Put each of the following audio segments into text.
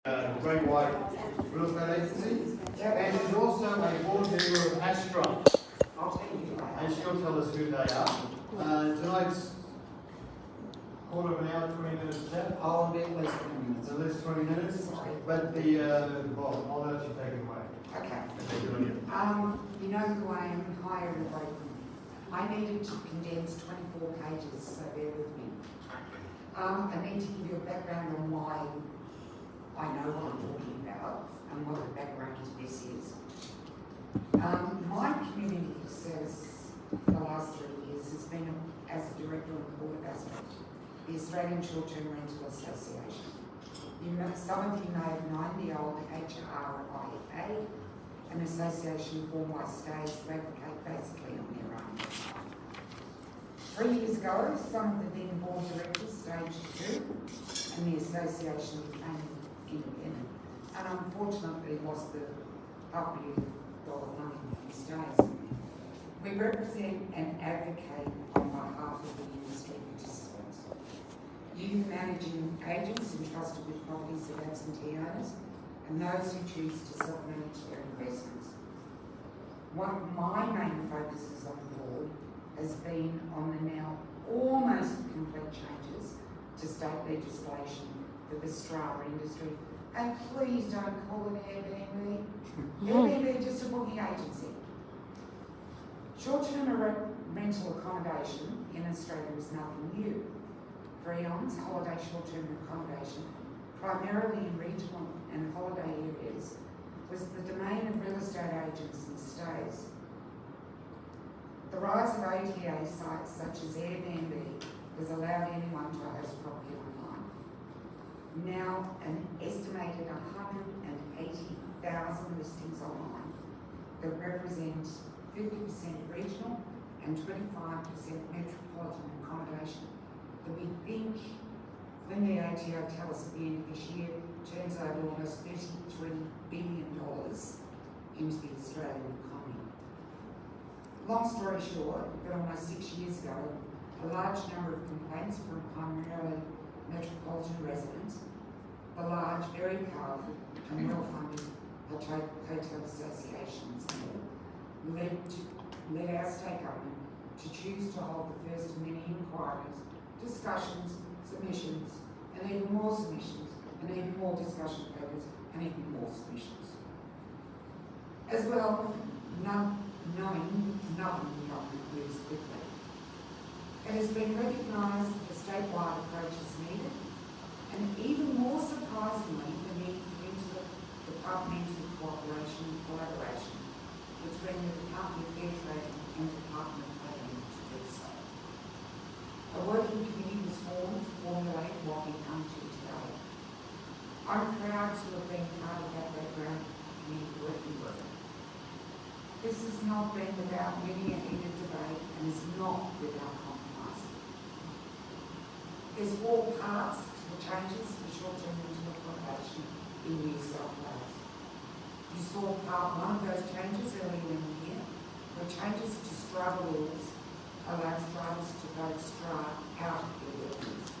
Great White Real Estate Agency, and she's also a board member of Astra, and she'll tell us who they are. Tonight's quarter of an hour, 20 minutes chat. I'll be at least 20 minutes. At least 20 minutes, Sorry. but well, I'll let you take it away. Okay. Okay, good on you. You know who I am, hi everybody. I needed to condense 24 pages, so bear with me. I need to give you a background on why I know what I'm talking about and what the background to this is. My community service for the last 3 years has been as a director on the board of ASPA, the Australian Short-Term Rental Association. Some of you may have known the old HRIA, an association formed by states to advocate basically on their own. 3 years ago, some of the then board directors staged a coup, and the association became independent, and unfortunately lost the $500 million funding from states. We represent and advocate on behalf of the industry participants. You managing agents entrusted with properties of absentee owners, and those who choose to self-manage their investments. One of my main focuses on the board has been on the now almost complete changes to state legislation for the strata industry. And please don't call it Airbnb. Airbnb is just a booking agency. Short-term rental accommodation in Australia is nothing new. Freon's holiday short-term accommodation, primarily in regional and holiday areas, was the domain of real estate agents and stays. The rise of OTA sites such as Airbnb has allowed anyone to host property online. Now, an estimated 180,000 listings online that represent 50% regional and 25% metropolitan accommodation that we think, when the ATO tell us at the end of this year, turns over almost $33 billion into the Australian economy. Long story short, but almost 6 years ago, a large number of complaints from primarily metropolitan residents, the large, very powerful and well-funded hotel associations led our state government to choose to hold the first of many inquiries, discussions, submissions, and even more submissions, and even more discussion papers, and even more submissions. As well, knowing nothing government moves quickly. It has been recognised that a statewide approach is needed, and even more surprisingly, the need for interdepartmental cooperation and collaboration between the Department of Fair Trade and the Department of Planning to do so. A working committee was formed to formulate what we come to today. I'm proud to have been part of that background committee working group. This has not been without many a heated debate and is not without compromise. There's 4 parts to the changes to the short-term rental accommodation in New South Wales. You saw part 1 of those changes earlier in the year, where changes to strata rules allow stratas to vote strata out of their buildings.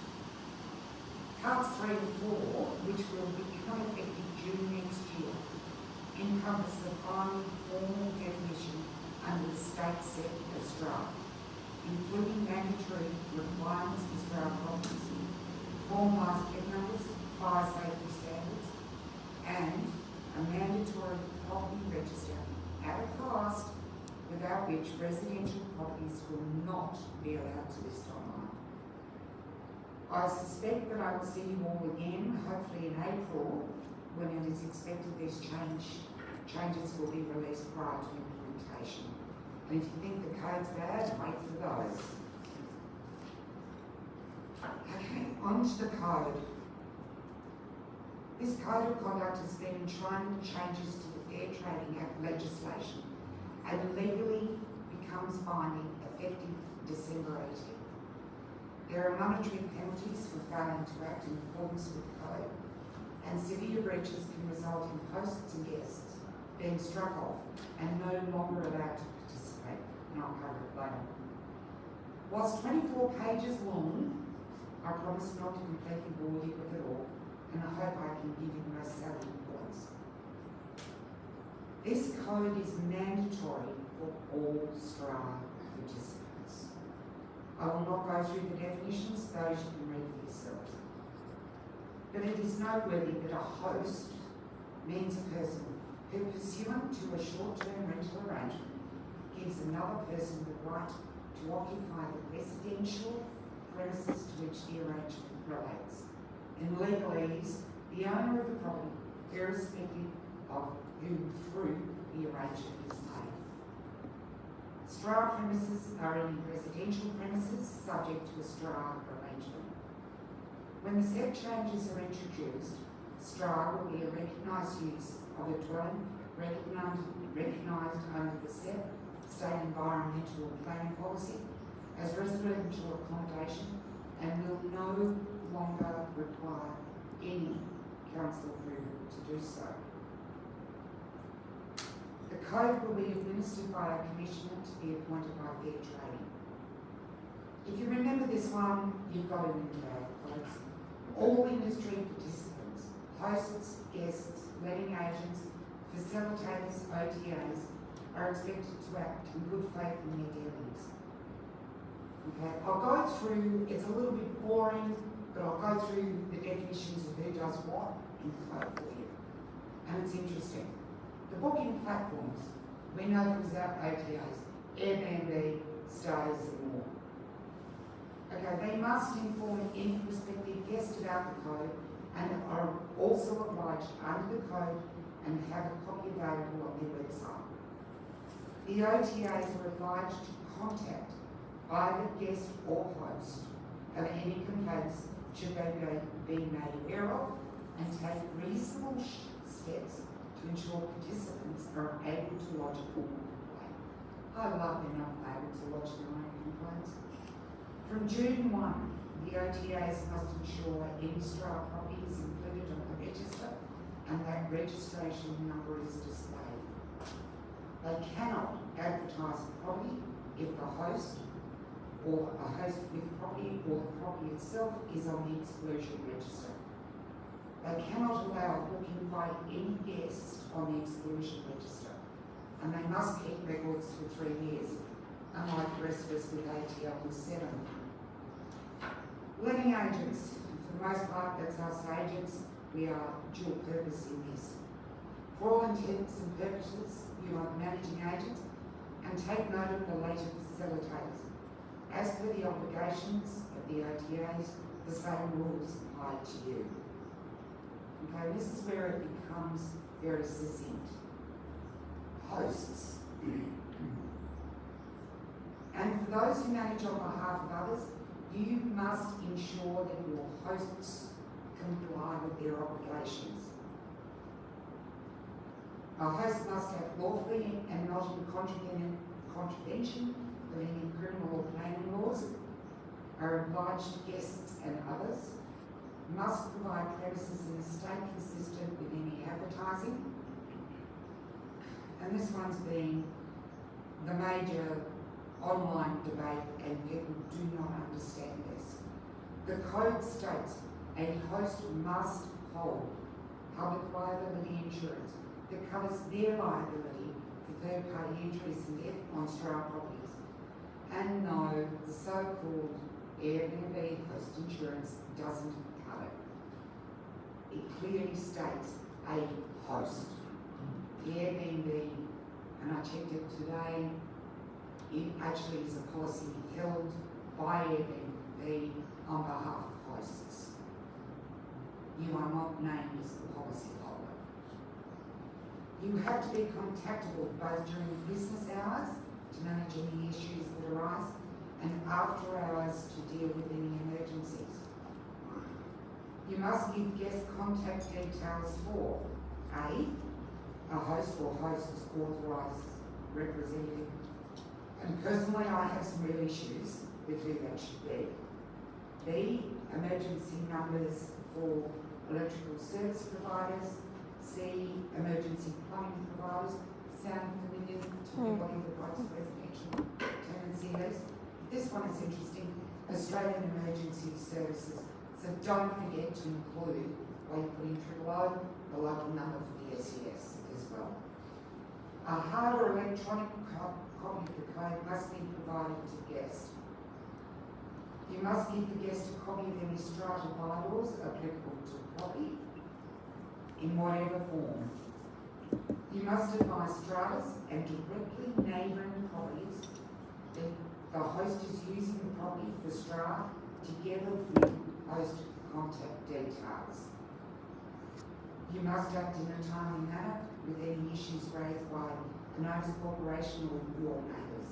Parts 3 and 4, which will become effective June next year, encompass the final formal definition under the state set of strata, including mandatory requirements for strata properties, formalised PEP numbers, fire safety standards, and a mandatory property register at a cost without which residential properties will not be allowed to list online. I suspect that I will see you all again, hopefully in April, when it is expected these changes will be released prior to implementation. And if you think the code's bad, wait for those. Okay, on to the code. This code of conduct has been enshrined in changes to the Fair Trading Act legislation and legally becomes binding effective December 18. There are monetary penalties for failing to act in accordance with the code, and severe breaches can result in hosts and guests being struck off and no longer allowed to participate, and I'll cover it later. Whilst 24 pages long, I promise not to completely bore you with it all, and I hope I can give you the most This code is mandatory for all STRA participants. I will not go through the definitions, those you can read for yourselves. But it is noteworthy that a host means a person who, pursuant to a short-term rental arrangement, gives another person the right to occupy the residential premises to which the arrangement relates. In legalese, the owner of the property, irrespective of who through the arrangement is made. STRA premises are any residential premises subject to a STRA arrangement. When the said changes are introduced, STRA will be a recognised use of a dwelling recognised under the said state environmental planning policy as residential accommodation and will no longer require any council approval to do so. The code will be administered by a commissioner to be appointed by fair trading. If you remember this one, you've got it in there, folks. All industry participants, hosts, guests, letting agents, facilitators, OTAs, are expected to act in good faith in their dealings. Okay, I'll go through, it's a little bit boring, but I'll go through the definitions of who does what in the code for you. And it's interesting. The booking platforms, we know them as our OTAs, Airbnb, Stays and more. Okay, they must inform any prospective guest about the code and are also obliged under the code and have a copy available on their website. The OTAs are obliged to contact either guest or host of any complaints should they be made aware of and take reasonable steps to ensure participants are able to lodge a formal complaint. I love they're not able to lodge their own complaints. From June 1, the OTAs must ensure any STRA property is included on the register and that registration number is displayed. They cannot advertise the property if the host or a host with property or the property itself is on the exclusion register. They cannot allow booking by any guest on the exclusion register, and they must keep records for 3 years, unlike the rest of us with ATL with 7. Letting agents, for the most part, that's us agents, we are dual purpose in this. For all intents and purposes, you are the managing agent, and take note of the later facilitators. As per the obligations of the OTAs, the same rules apply to you. Okay, this is where it becomes very succinct. Hosts. And for those who manage on behalf of others, you must ensure that your hosts comply with their obligations. A host must have lawfully and not in contravention of any criminal or planning laws, are obliged to guests and others, must provide premises in a state consistent with any advertising. And this one's been the major online debate and people do not understand this. The code states a host must hold public liability insurance that covers their liability for third-party injuries and death on STRA properties. And no, the so-called Airbnb host insurance doesn't cover it. It clearly states a host. The Airbnb, and I checked it today, it actually is a policy held by Airbnb on behalf of hosts. You are not named as the policy holder. You have to be contactable both during business hours to manage any issues that arise and after hours to deal with any emergencies. You must give guest contact details for a host or host's authorised representative. And personally, I have some real issues with who that should be. B, emergency numbers for electrical service providers. C, emergency plumbing providers. Sound familiar to anybody that writes residential tenancy lease? This one is interesting. Australian Emergency Services. So don't forget to include, while you put in triple O, the local number for the SES as well. A hard or electronic copy of the code must be provided to guests. You must give the guest a copy of any strata bylaws applicable to property in whatever form. You must advise stratas and directly neighbouring properties that the host is using the property for strata together with host contact details. You must act in a timely manner with any issues raised by a notice of corporation or your neighbours.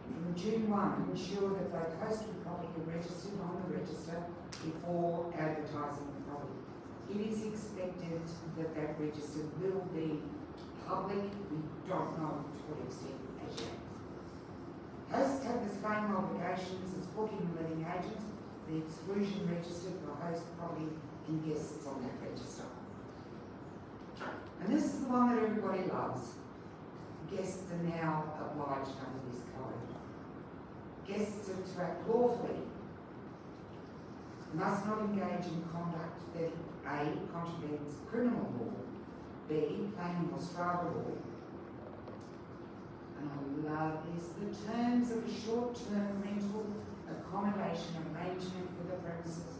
From June 1, ensure that both host and property are registered on the register before advertising the property. It is expected that that register will be public. We don't know to what extent as yet. Hosts have the same obligations as booking and letting agents, the exclusion register for host, property and guests on that register. And this is the one that everybody loves. Guests are now obliged under this code. Guests are to act lawfully, must not engage in conduct that A, contravenes criminal law, B, planning or strata law, and I love this, the terms of a short-term rental accommodation arrangement for the premises.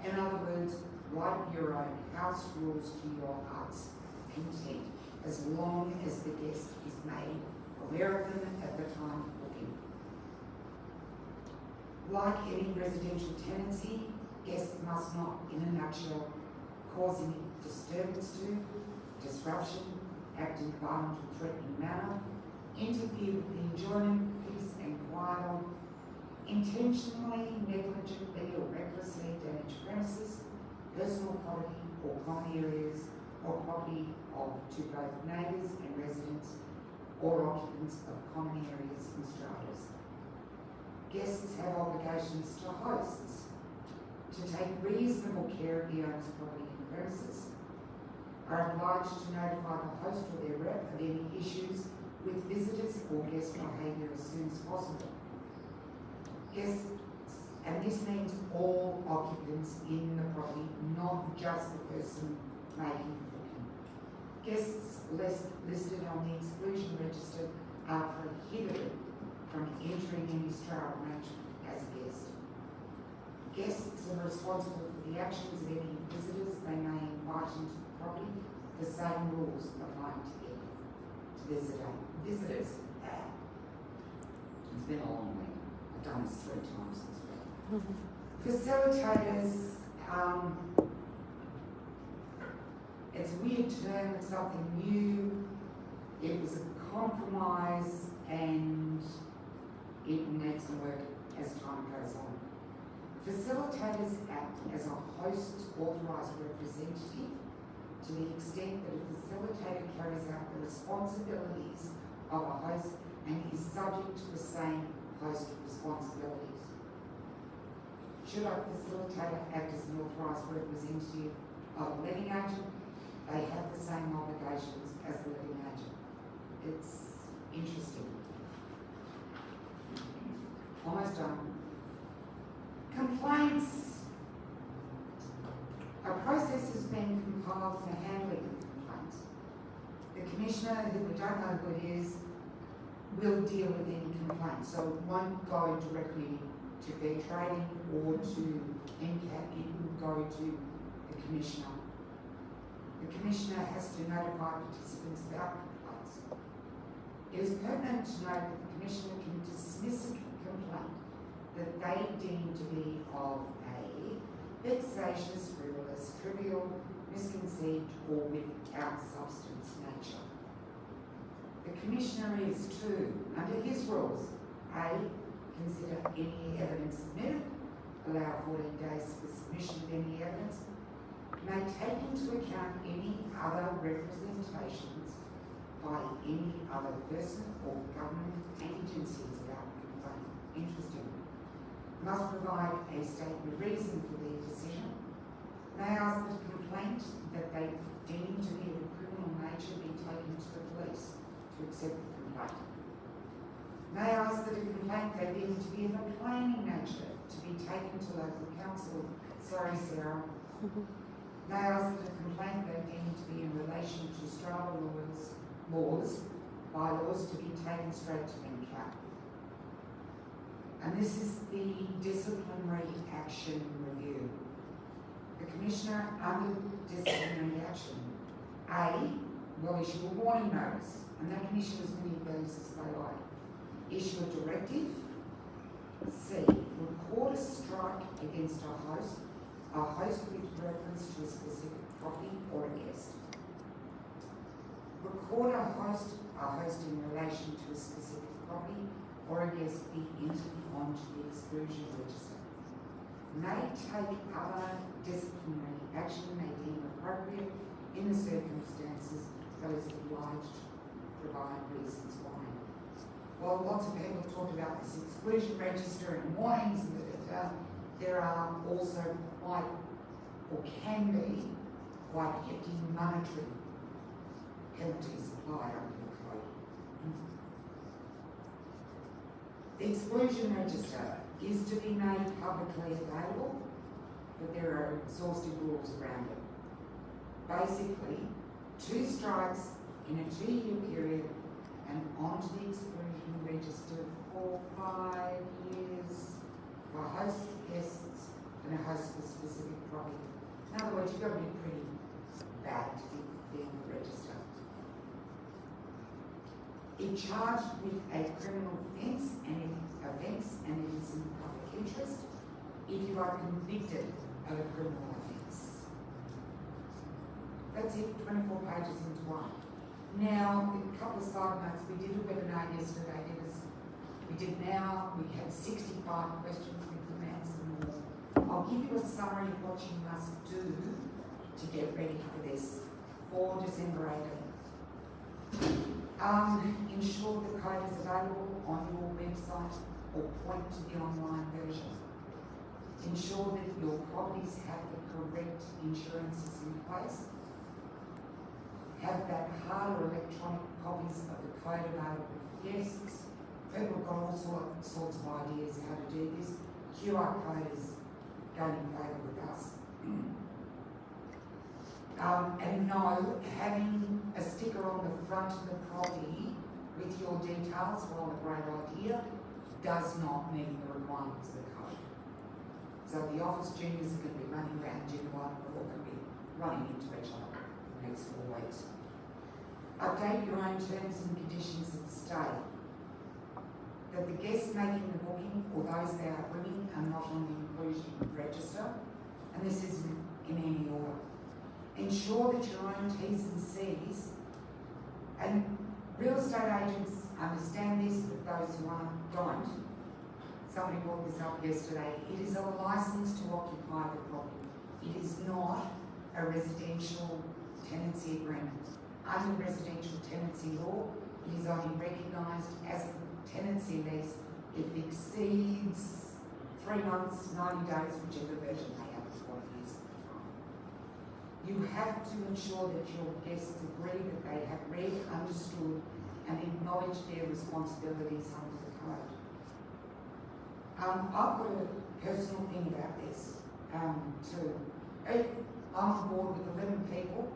In other words, write your own house rules to your heart's content, as long as the guest is made aware of them at the time of booking. Like any residential tenancy, guests must not, in a nutshell, cause any disturbance to, disruption, act in violent or threatening manner, interfere with the enjoyment, peace and quiet of, intentionally, negligently or recklessly damage premises, personal property or common areas or property of to both neighbours and residents or occupants of common areas and stratas. Guests have obligations to hosts to take reasonable care of the owner's property and premises, are obliged to notify the host or their rep of any issues with visitors or guest behaviour as soon as possible. Guests, and this means all occupants in the property, not just the person making the booking. Guests listed on the exclusion register are prohibited from entering any strata arrangement as a guest. Guests are responsible for the actions of any visitors they may invite into the property. The same rules apply to visitors. It's been a long week. I've done this 3 times this week. Facilitators, it's a weird term, it's something new. It was a compromise and it needs to work as time goes on. Facilitators act as a host's authorised representative to the extent that a facilitator carries out the responsibilities of a host and is subject to the same host responsibilities. Should a facilitator act as an authorised representative of a letting agent, they have the same obligations as the letting agent. It's interesting. Almost done. Complaints. A process has been compiled for handling complaints. The Commissioner, who we don't know who it is, will deal with any complaints. So it won't go directly to fair trading or to NCAT, it will go to the Commissioner. The Commissioner has to notify participants about complaints. It is pertinent to note that the Commissioner can dismiss a complaint that they deem to be of a vexatious, frivolous, trivial, misconceived or without substance nature. The Commissioner is to, under his rules, A, consider any evidence submitted, allow 14 days for submission of any evidence, may take into account any other representations by any other person or government agencies about the complaint. Interesting. Must provide a statement of reason for their decision. May ask that a complaint that they deem to be of a criminal nature be taken to the police to accept the complaint. May ask that a complaint they deem to be of a complaining nature to be taken to local council. Sorry, Sarah. May ask that a complaint they deem to be in relation to strata laws came straight to NCAP. And this is the disciplinary action review. The Commissioner under disciplinary action, A, will issue a warning notice, and they can issue as many of those as they like. Issue a directive. C, record a strike against a host with reference to a specific property or a guest. Record a host in relation to a specific property or a guest be entered onto the exclusion register. May take other disciplinary action they deem appropriate in the circumstances those obliged to provide reasons why. Well, lots of people have talked about this exclusion register and warnings, but there are also quite, or can be, quite hefty monetary penalties applied under the code. The exclusion register is to be made publicly available, but there are exhaustive rules around it. Basically, 2 strikes in a 2-year period and onto the exclusion register for 5 years for hosts, guests, and a host of specific property. In other words, you've got to be pretty bad to be in the register. If charged with a criminal offence and it is in the public interest, if you are convicted of a criminal offence. That's it, 24 pages into one. Now, a couple of side notes. We did a webinar yesterday. We had 65 questions, we couldn't answer them all. I'll give you a summary of what you must do to get ready for this for December 18th. Ensure the code is available on your website or point to the online version. Ensure that your properties have the correct insurances in place. Have that hard or electronic copies of the code available for guests. People have got all sorts of ideas how to do this. QR code is going in favour with us. And no, having a sticker on the front of the property with your details, while a great idea, does not meet the requirements of the code. So the office juniors are going to be running around Gen 1 or going to be running into each other the next 4 weeks. Update your own terms and conditions that state that the guests making the booking or those they are bringing are not on the inclusion register, and this isn't in any order. Ensure that your own T's and C's, and real estate agents understand this, but those who don't. Somebody brought this up yesterday. It is a licence to occupy the property. It is not a residential tenancy agreement. Under residential tenancy law, it is only recognised as a tenancy lease if it exceeds 3 months, 90 days, whichever version they have for what it is at the time. You have to ensure that your guests agree that they have read, understood, and acknowledge their responsibilities under the code. I've got a personal thing about this too. I'm on board with 11 people.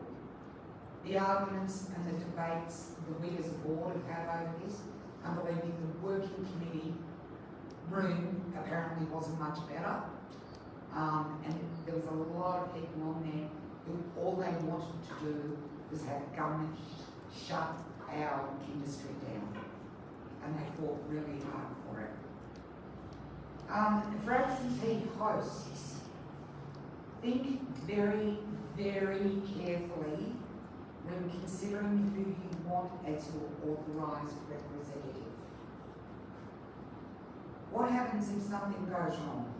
The arguments and the debates that we as a board have had over this, I'm believing the working committee room apparently wasn't much better. And there was a lot of people on there who all they wanted to do was have government shut our industry down. And they fought really hard for it. For absentee hosts, think very, very carefully when considering who you want as your authorised representative. What happens if something goes wrong?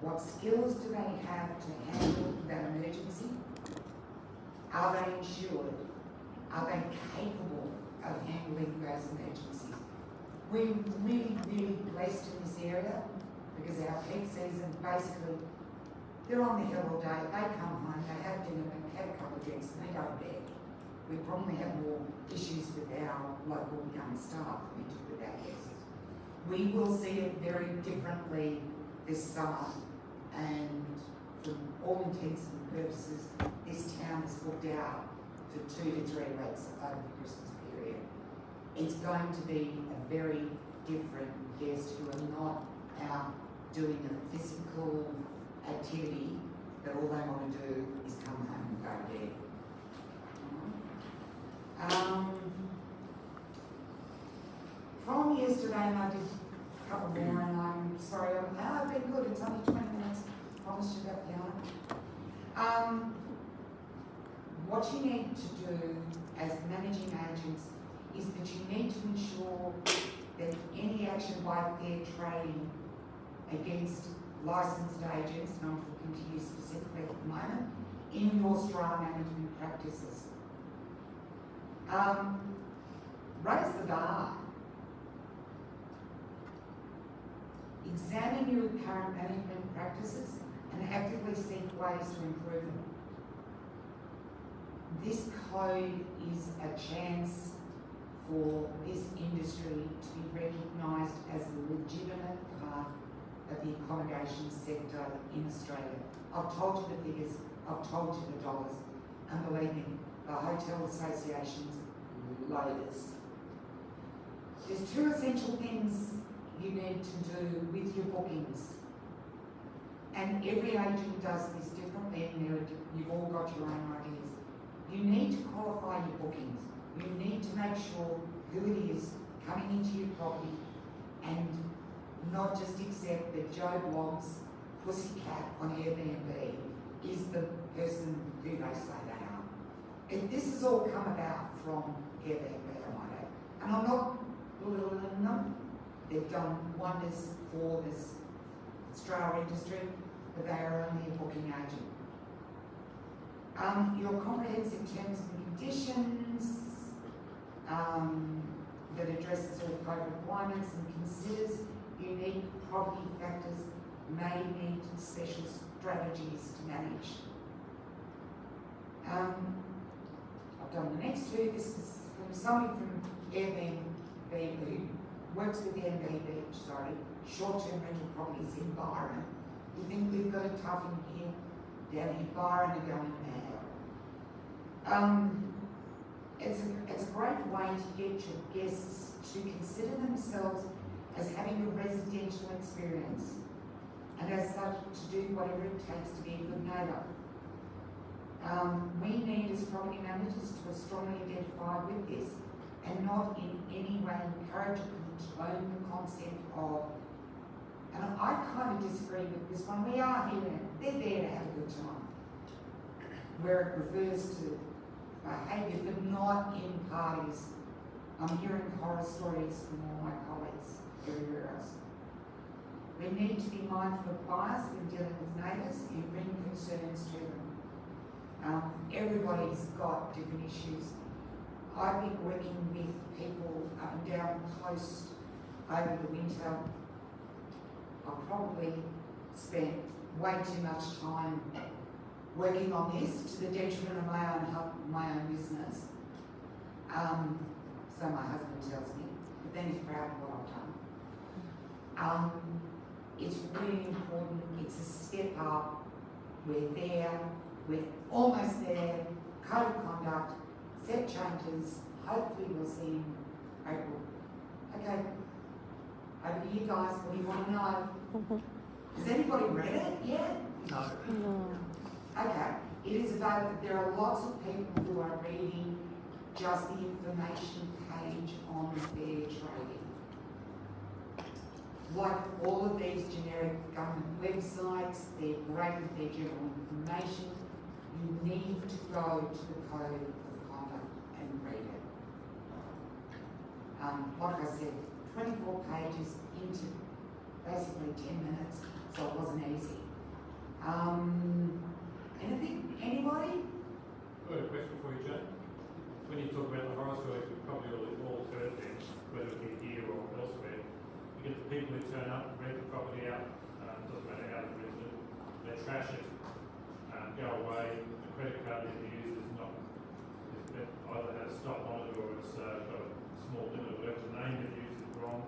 What skills do they have to handle that emergency? Are they insured? Are they capable of handling those emergencies? We're really, really blessed in this area because our peak season, basically, they're on the hill all day, they come home, they have dinner, they have a couple of drinks, and they go to bed. We probably have more issues with our local young staff than we do with our guests. We will see it very differently this summer, and for all intents and purposes, this town is booked out for 2 to 3 weeks over the Christmas period. it's going to be a very different guest who are not out doing a physical activity, but all they want to do is come home and go to bed. From yesterday, and I did a couple more, and I'm sorry, I've been good, it's only 20 minutes, promised you about the hour. What you need to do as managing agents is that you need to ensure that any action by fair trading against licensed agents, and I'm talking to you specifically at the moment, in your strata management practices. Raise the bar. Examine your current management practices and actively seek ways to improve them. This code is a chance for this industry to be recognised as a legitimate part of the accommodation sector in Australia. I've told you the figures, I've told you the dollars, and believe me, the Hotel Association's loaders. There's two essential things you need to do with your bookings. And every agent does this differently, and you've all got your own ideas. You need to qualify your bookings. You need to make sure who it is coming into your property and not just accept that Joe Blogg's pussycat on Airbnb is the person who they say they are. And this has all come about from Airbnb, I might add. And I'm not belittling them. They've done wonders for this strata industry, but they are only a booking agent. Your comprehensive terms and conditions that addresses all code requirements and considers unique property factors may need special strategies to manage. I've done the next two. This is from somebody from Airbnb who works with Airbnb, short-term rental properties in Byron. You think we've got it tough in here? Down in Byron are going mad. It's a great way to get your guests to consider themselves as having a residential experience, and as such to do whatever it takes to be a good neighbour. We need as property managers to strongly identify with this and not in any way encourage or condone the concept of, and I kind of disagree with this one, we are here, they're there to have a good time, where it refers to behaviour but not in parties. I'm hearing horror stories from all my colleagues everywhere else. We need to be mindful of bias when dealing with neighbours who bring concerns to them. Everybody's got different issues. I've been working with people up and down the coast over the winter. I've probably spent way too much time working on this to the detriment of my own business. So my husband tells me, but then he's proud of what I've done. It's really important. It's a step up. We're there. We're almost there. Code of conduct, set changes. Hopefully we'll see in April. Okay. Over to you guys. What do you want to know? Has anybody read it yet? No. Okay. It is about, there are lots of people who are reading just the information page on fair trading. Like all of these generic government websites, they're great with their general information. You need to go to the code of conduct and read it. Like I said, 24 pages into basically 10 minutes, so it wasn't easy. Anything? Anybody? I've got a question for you, Jane. When you talk about the horror stories, we've probably all heard them, whether it be here or elsewhere. You get the people who turn up, rent the property out, doesn't matter how they're rented, they trash it, go away, the credit card that you use is not, it either has a stop on it or it's got a small limit or whatever, the name they've used is wrong.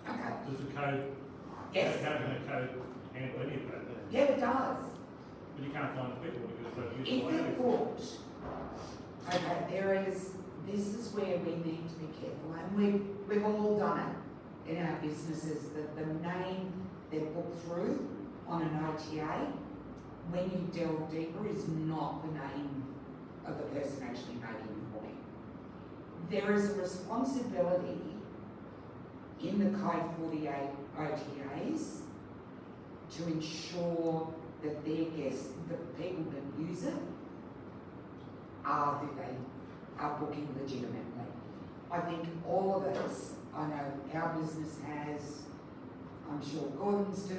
Okay. Does the code, Yes. how can a code handle any of that? Yeah, it does. But you can't find the people because they've used If the they're language. booked, okay, there is this is where we need to be careful, and we've all done it in our businesses, that the name they're booked through on an OTA, when you delve deeper, is not the name of the person actually making the money. There is a responsibility in the Code 48 OTAs to ensure that their guests, the people that use it, are who they are booking legitimately. I think all of us, I know our business has, I'm sure Gordon's do,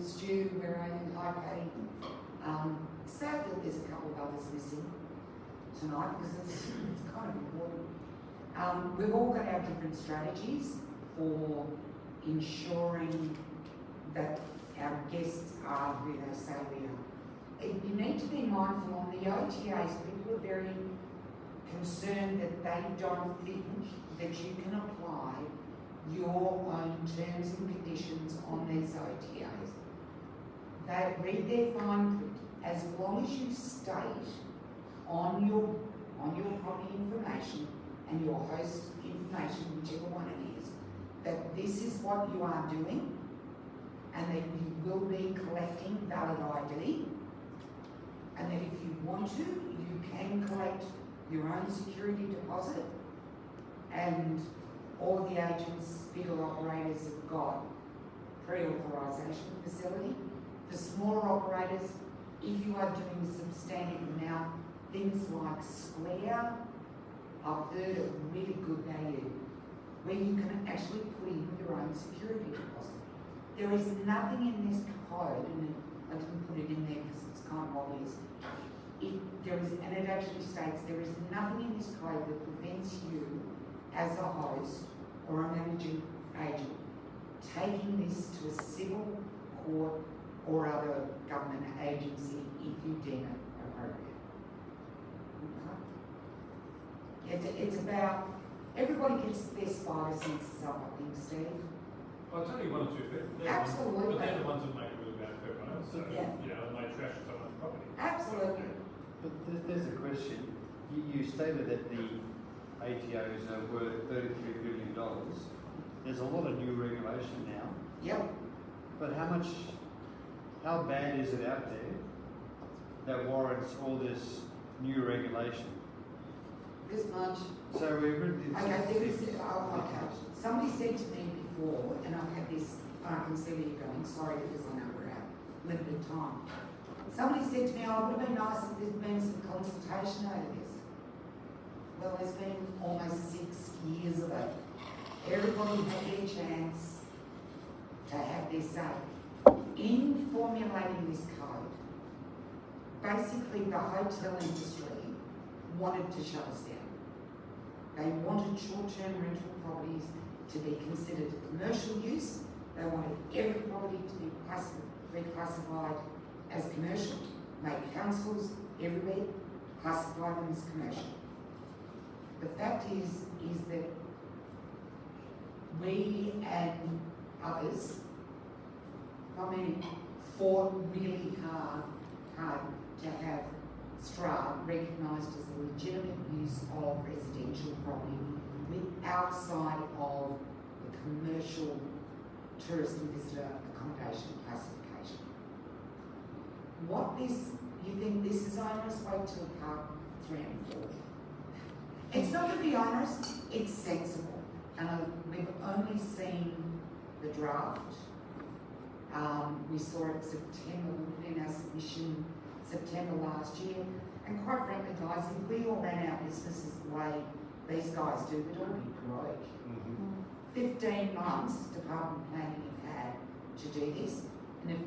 Stu, where are you, hi Patty. Sadly, there's a couple of others missing tonight because it's kind of important. We've all got our different strategies for ensuring that our guests are who they say we are. You need to be mindful on the OTAs, people are very concerned that they don't think that you can apply your own terms and conditions on these OTAs. They read their fine print. As long as you state on your property information and your host information, whichever one it is, that this is what you are doing and that you will be collecting valid ID, and that if you want to, you can collect your own security deposit, and all of the agents, bigger operators have got pre-authorisation facility. For smaller operators, if you are doing substantive amount, things like Square, I've heard of really good value, where you can actually put in your own security deposit. There is nothing in this code, and I didn't put it in there because it's kind of obvious. And it actually states there is nothing in this code that prevents you, as a host or a managing agent, taking this to a civil court or other government agency if you deem it appropriate. Okay? It's about, everybody gets their spider senses up, I think, Steve. I'll tell you one or two things. Absolutely. But they're the ones that make it really bad for everyone else. So, Yeah. you know, they trash someone's property. Absolutely. But there's a question. You stated that the ATOs are worth $33 billion. There's a lot of new regulation now. Yep. But how bad is it out there that warrants all this new regulation? This much. So we really... Okay, there is, okay. Somebody said to me before, and I've had this, I can see where you're going, sorry, because I know we're out limited time. Somebody said to me, oh, it would have been nice if there'd been some consultation over this. Well, there's been almost 6 years of it. Everybody had their chance to have their say. In formulating this code, basically the hotel industry wanted to shut us down. They wanted short-term rental properties to be considered commercial use. They wanted every property to be reclassified as commercial, make councils everywhere classify them as commercial. The fact is that we and others, fought really hard to have STRA recognised as a legitimate use of residential property outside of the commercial tourist and visitor accommodation classification. You think this is onerous? Wait till part 3 and 4. It's not going to be onerous, it's sensible. And we've only seen the draft. We saw it September, we put in our submission September last year. And quite frankly, guys, if we all ran our businesses the way these guys do, we'd all be broke. 15 months Department of Planning have had to do this. And if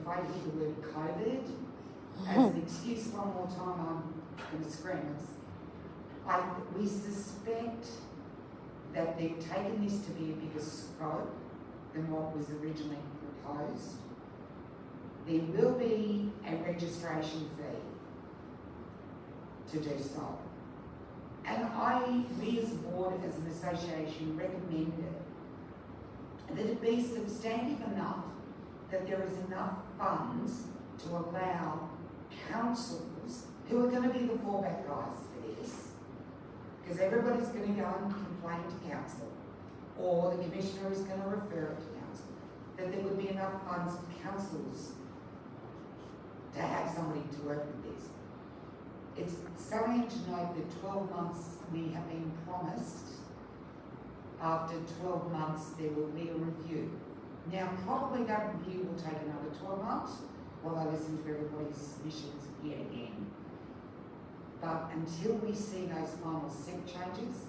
I hear the word COVID as an excuse one more time, I'm going to scream. We suspect that they've taken this to be a bigger scope than what was originally proposed. There will be a registration fee to do so. And we as a board, as an association, recommended that it be substantive enough that there is enough funds to allow councils, who are going to be the fallback guys for this, Because everybody's going to go and complain to council, or the commissioner is going to refer it to council, that there would be enough funds for councils to have somebody to work with this. It's something to note that 12 months we have been promised, after 12 months there will be a review. Now probably that review will take another 12 months while I listen to everybody's submissions yet again. But until we see those final step changes,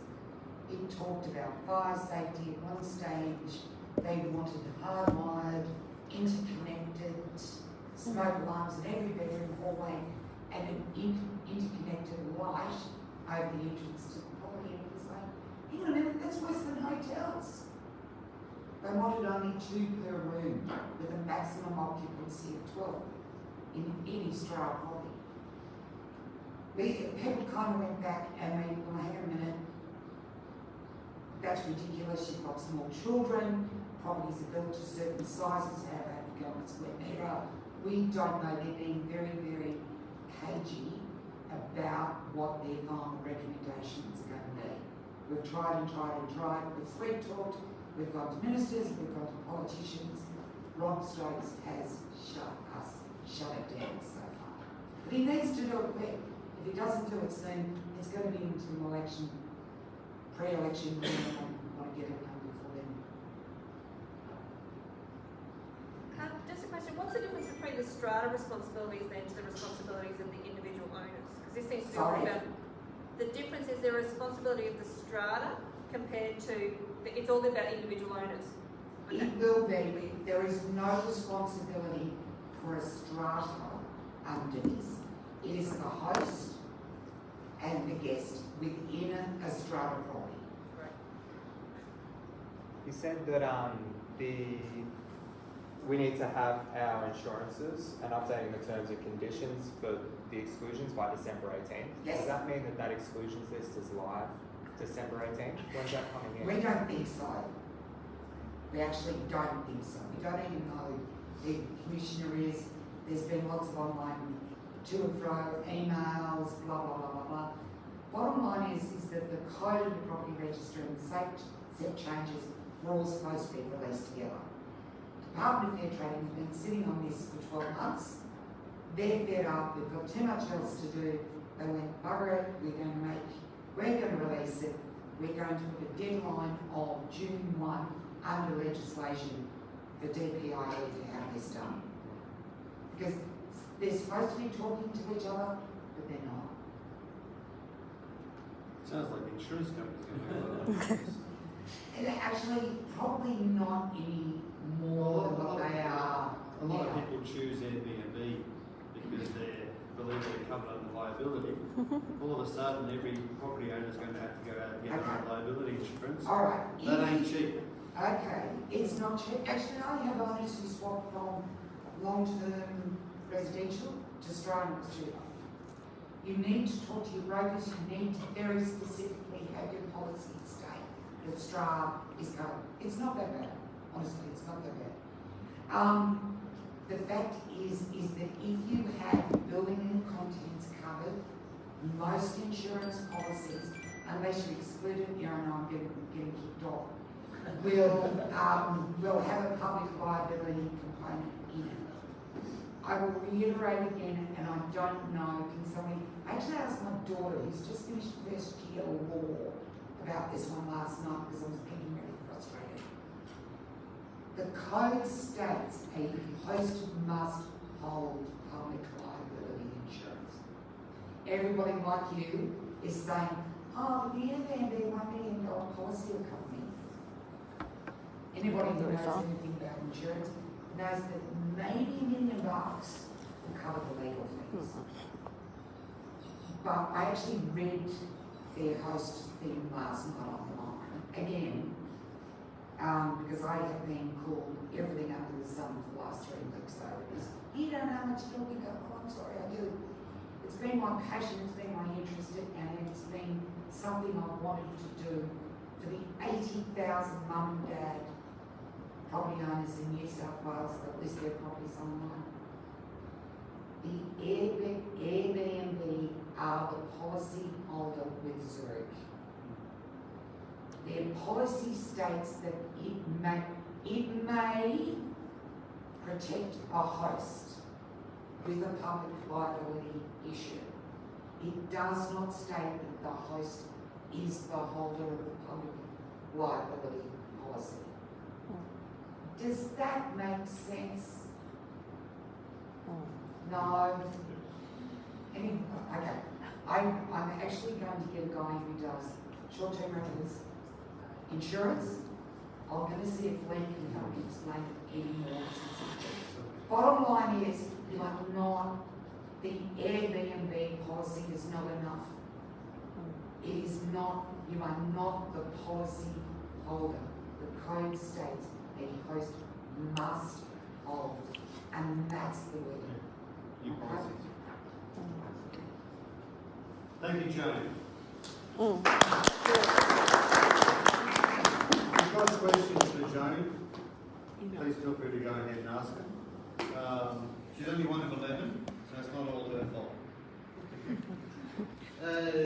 it talked about fire safety at one stage. They wanted hardwired, interconnected smoke alarms in every bedroom, hallway, and an interconnected light over the entrance to the property. And it was like, hang on a minute, that's worse than hotels. They wanted only 2 per room with a maximum occupancy of 12 in any Strata property. People kind of went back and they, well, hang on a minute, that's ridiculous, you've got small children, properties are built to certain sizes, how about you go on a square metre? We don't know, they're being very, very cagey about what their final recommendations are going to be. We've tried and tried and tried, we've sweet talked, we've gone to ministers, we've gone to politicians. Rob Stokes has shut it down so far. But he needs to do it quick. If he doesn't do it soon, it's going to be into an election, pre-election, and we want to get it done before then. Just a question, what's the difference between the strata responsibilities then to the responsibilities of the individual owners? Because this seems to be all Sorry? about, the difference is the responsibility of the strata compared to, it's all about individual owners. Okay. It will be, there is no responsibility for a strata under this. It is the host and the guest within a strata property. Right. You said that we need to have our insurances and updating the terms and conditions for the exclusions by December 18th. Yes. Does that mean that that exclusions list is live December 18th? When's that coming in? We don't think so. We actually don't think so. We don't even know who the commissioner is. There's been lots of online to and fro, emails, blah, blah, blah, blah, blah. Bottom line is that the code of the property register and the set changes were all supposed to be released together. Department of Fair Trading has been sitting on this for 12 months. They're fed up, we've got too much else to do. They went, bugger it, we're going to release it. We're going to put a deadline of June 1 under legislation for DPIE to have this done. Because they're supposed to be talking to each other, but they're not. Sounds like the insurance company's going to do And actually, probably not any more than what they are. A lot of now. people choose Airbnb because they believe they're covered under liability. All of a sudden, every property owner is going to have to go out and get Okay. liability insurance. All right. That ain't cheap. Okay, it's not cheap. Actually, I have owners who swap from long-term residential to strata cheaper. You need to talk to your brokers. You need to very specifically have your policy state that strata is covered. It's not that bad. Honestly, it's not that bad. The fact is that if you have building and contents covered, most insurance policies, unless you exclude it, you know, I'm getting kicked off, will have a public liability component in it. I will reiterate again, and I don't know, can somebody, I actually asked my daughter, who's just finished first year law, about this one last night because I was getting really frustrated. The code states a host must hold public liability insurance. Everybody like you is saying, oh, the Airbnb $1 million policy will cover me. Anybody who knows anything about insurance knows that maybe $1 million will cover the legal fees. But I actually read their host thing last night online again, because I have been called everything under the sun for the last 3 weeks over this. You don't know how much you're talking about. Oh, I'm sorry, I do. It's been my passion, it's been my interest, and it's been something I wanted to do for the 80,000 mum and dad property owners in New South Wales that list their properties online. The Airbnb are the policy holder with Zurich. Their policy states that it may protect a host with a public liability issue. It does not state that the host is the holder of the public liability policy. Does that make sense? No. Any, okay. I'm actually going to get a guy who does short-term rentals, insurance. I'm going to see if Lee can help me explain it any more. Bottom line is, you are not, the Airbnb policy is not enough. It is not, you are not the policy holder. The code states a host must hold, and that's the word. New policies. Thank you, Jane. If you've got questions for Joni, please feel free to go ahead and ask her. She's only one of 11, so it's not all her fault.